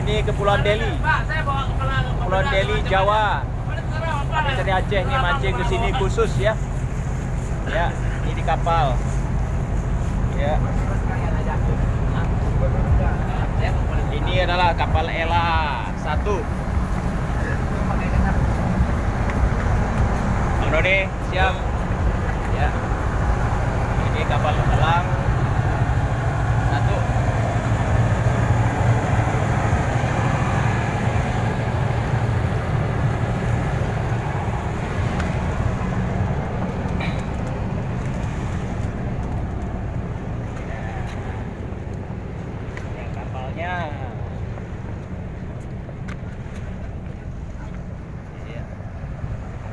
Ini Kepulauan Deli. Kepulauan Deli, Jawa. Kami dari Aceh nih mancing ke sini khusus ya. Ya, ini di kapal. Ya. Ini adalah kapal Ela 1. Bang Doni, siap. Ya. Ini kapal Elang 1.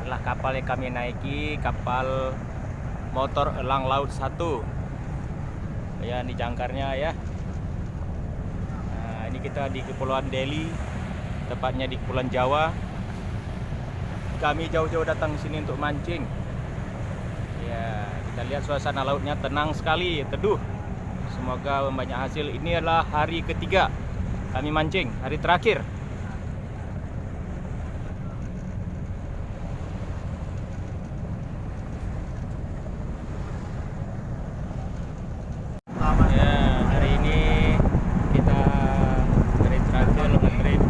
Inilah kapal yang kami naiki, kapal motor Elang Laut 1. Ya, ini jangkarnya ya. Nah, ini kita di Kepulauan Deli, tepatnya di Kepulauan Jawa. Kami jauh-jauh datang ke sini untuk mancing. Ya, kita lihat suasana lautnya tenang sekali, teduh. Semoga banyak hasil. Ini adalah hari ketiga kami mancing, hari terakhir. Ya, hari ini kita hari terakhir nge-trip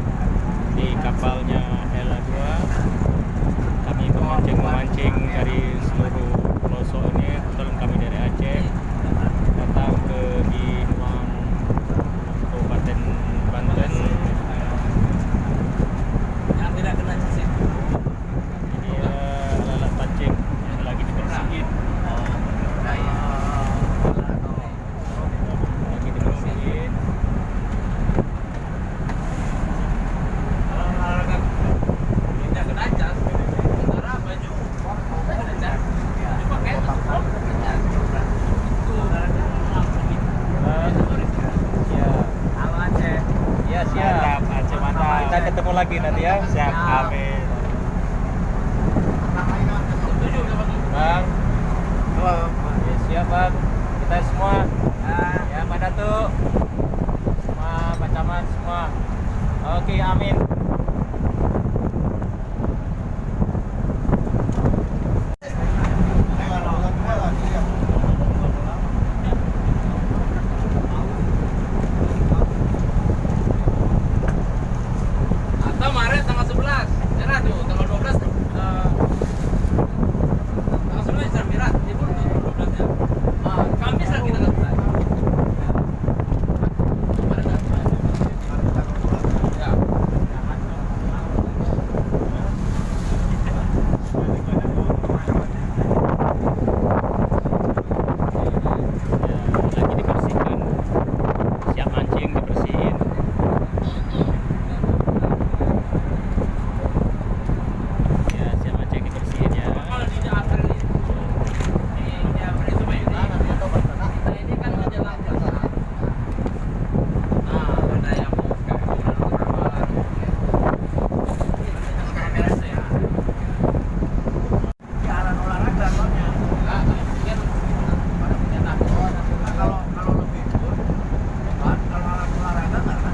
di kapalnya Ela 2. Kami memancing dari seluruh pelosok ini. Kebetulan kami dari Aceh datang ke Binuang, Kabupaten Banten. Yang tidak kena sisir. Ini alat pancing yang lagi dibersihin. Lagi dibersihin. Tidak kena cas. Antara baju ada cas. Dipakai Ya, siap. Aceh mantap. Kita ketemu lagi nanti ya. Siap, amin.